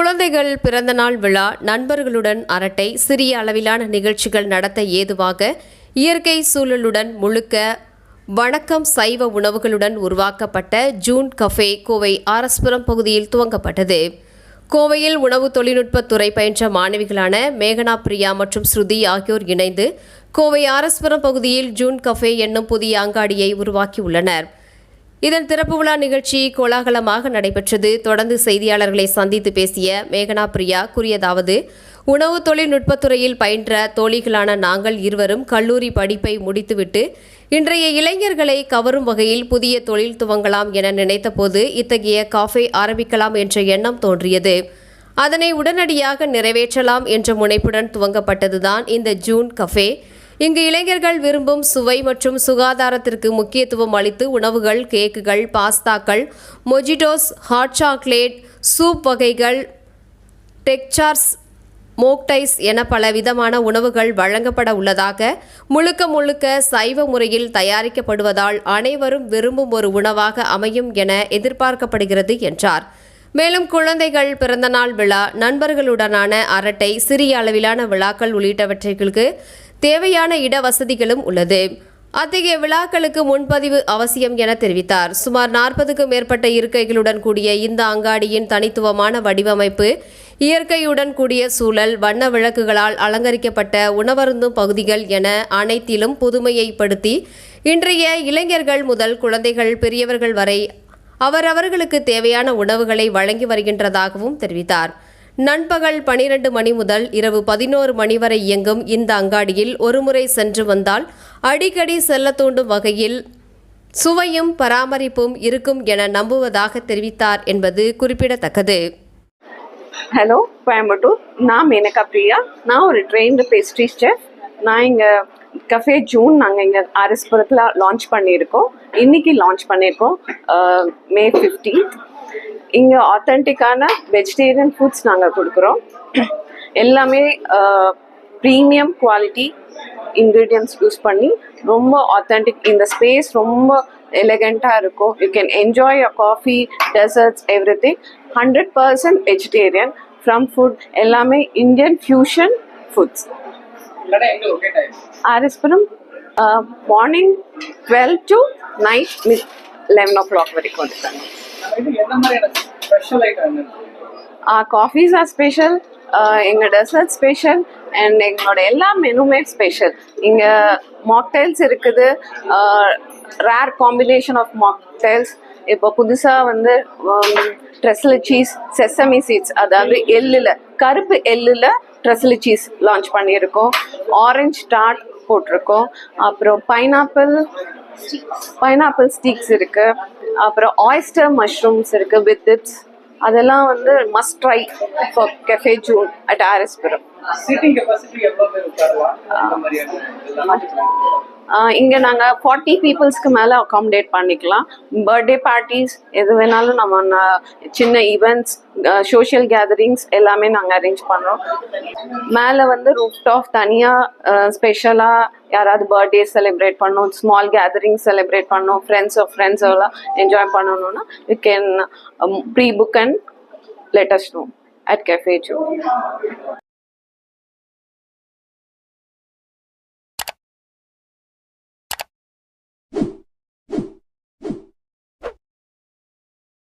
குழந்தைகள் பிறந்தநாள் விழா, நண்பர்களுடன் அரட்டை, சிறிய அளவிலான நிகழ்ச்சிகள் நடத்த ஏதுவாக இயற்கை சூழலுடன் முழுக்க வணக்கம் சைவ உணவுகளுடன் உருவாக்கப்பட்ட ஜூன் கஃபே கோவை ஆர்எஸ்புரம் பகுதியில் துவங்கப்பட்டது. கோவையில் உணவு தொழில்நுட்பத்துறை பயின்ற மாணவிகளான மேகனா பிரியா மற்றும் ஸ்ருதி ஆகியோர் இணைந்து கோவை ஆர்எஸ்புரம் பகுதியில் ஜூன் கஃபே என்னும் புதிய அங்காடியை உருவாக்கியுள்ளனர். இதன் திறப்பு விழா நிகழ்ச்சி கோலாகலமாக நடைபெற்றது. தொடர்ந்து செய்தியாளர்களை சந்தித்து பேசிய மேகனா பிரியா கூறியதாவது, உணவு தொழில்நுட்பத்துறையில் பயின்ற தோழிகளான நாங்கள் இருவரும் கல்லூரி படிப்பை முடித்துவிட்டு இன்றைய இளைஞர்களை கவரும் வகையில் புதிய தொழில் துவங்கலாம் என நினைத்தபோது இத்தகைய காஃபே ஆரம்பிக்கலாம் என்ற எண்ணம் தோன்றியது. அதனை உடனடியாக நிறைவேற்றலாம் என்ற முனைப்புடன் துவங்கப்பட்டதுதான் இந்த ஜூன் கஃபே. இங்கு இளைஞர்கள் விரும்பும் சுவை மற்றும் சுகாதாரத்திற்கு முக்கியத்துவம் அளித்து உணவுகள், கேக்குகள், பாஸ்தாக்கள், மொஜிட்டோஸ், ஹாட் சாக்லேட், சூப் வகைகள், டெக்சார்ஸ், மோக்டைஸ் என பல விதமான உணவுகள் வழங்கப்பட உள்ளதாக, முழுக்க சைவ முறையில் தயாரிக்கப்படுவதால் அனைவரும் விரும்பும் ஒரு உணவாக அமையும் என எதிர்பார்க்கப்படுகிறது என்றார். மேலும் குழந்தைகள் பிறந்தநாள் விழா, நண்பர்களுடனான அரட்டை, சிறிய அளவிலான விழாக்கள் உள்ளிட்டவற்றிற்கு தேவையான இட வசதிகளும் உள்ளது. அத்தகைய விழாக்களுக்கு முன்பதிவு அவசியம் என தெரிவித்தார். சுமார் 40க்கும் மேற்பட்ட இருக்கைகளுடன் கூடிய இந்த அங்காடியின் தனித்துவமான வடிவமைப்பு, இயற்கையுடன் கூடிய சூழல், வண்ண விளக்குகளால் அலங்கரிக்கப்பட்ட உணவருந்தும் பகுதிகள் என அனைத்திலும் புதுமையைப்படுத்தி இன்றைய இளைஞர்கள் முதல் குழந்தைகள், பெரியவர்கள் வரை அவரவர்களுக்கு தேவையான உணவுகளை வழங்கி வருகின்றதாகவும் தெரிவித்தார். நண்பகல் 12 மணி முதல் இரவு 11 மணி வரை இயங்கும் இந்த அங்காடியில் ஒருமுறை சென்று வந்தால் அடிக்கடி செல்ல தூண்டும் வகையில் சுவையும் பராமரிப்பும் இருக்கும் என நம்புவதாக தெரிவித்தார் என்பது குறிப்பிடத்தக்கது. ஹலோ கோயம்புத்தூர், நான் மேனகா பிரியா. நான் ஒரு ட்ரெயின்டு பேஸ்ட்ரி செஃப். நான் இங்கே கஃபே ஜூன் நாங்கள் இங்கே ஆர்எஸ்புரத்தில் லான்ச் பண்ணியிருக்கோம். இன்றைக்கி லான்ச் பண்ணியிருக்கோம் May 15th. இங்கே ஆத்தென்டிக்கான வெஜிடேரியன் ஃபுட்ஸ் நாங்கள் கொடுக்குறோம். எல்லாமே ப்ரீமியம் குவாலிட்டி இன்க்ரீடியன்ட்ஸ் யூஸ் பண்ணி ரொம்ப ஆத்தென்டிக். இந்த ஸ்பேஸ் ரொம்ப எலகண்ட்டாக இருக்கும். You can enjoy your coffee, desserts, everything. 100% vegetarian from food. எல்லாமே Indian fusion foods. R S Puram morning 12 to night 11 o'clock வரைக்கும் இருக்காங்க. காஃபீஸ் ஆர் ஸ்பெஷல், எங்கள் டெசர்ட் ஸ்பெஷல் அண்ட் எங்களோட எல்லா மெனுமே ஸ்பெஷல். இங்கே மாக்டைல்ஸ் இருக்குது, ரேர் காம்பினேஷன் ஆஃப் மாக்டைல்ஸ். இப்போ புதுசாக வந்து ட்ரெஸ்ல சீஸ், செசமி சீட்ஸ், அதாவது எள்ளில், கருப்பு எள்ளில் ட்ரெஸ்ல சீஸ் லான்ச் பண்ணியிருக்கோம். ஆரஞ்ச் டார்ட் போட்டிருக்கோம். அப்புறம் பைனாப்பிள் ஸ்டிக்ஸ் இருக்குது. அப்புறம் ஆயிஸ்டர் மஷ்ரூம்ஸ் இருக்குது வித் டிப்ஸ். அதெல்லாம் வந்து must try for cafe June at RS Puram. இங்கே நாங்கள் 40 பீப்புள்ஸ்க்கு மேலே அகாமடேட் பண்ணிக்கலாம். பர்த்டே பார்ட்டிஸ் எது வேணாலும் நம்ம சின்ன ஈவெண்ட்ஸ், சோஷியல் கேதரிங்ஸ் எல்லாமே நாங்கள் அரேஞ்ச் பண்ணுறோம். மேலே வந்து ரூஃப் டாப் தனியாக ஸ்பெஷலாக யாராவது பர்த்டே செலிப்ரேட் பண்ணணும், ஸ்மால் கேதரிங் செலிப்ரேட் பண்ணணும், ஃப்ரெண்ட்ஸ் எல்லாம் என்ஜாய் பண்ணணும்னா you can pre book and let us know at Cafe Joe.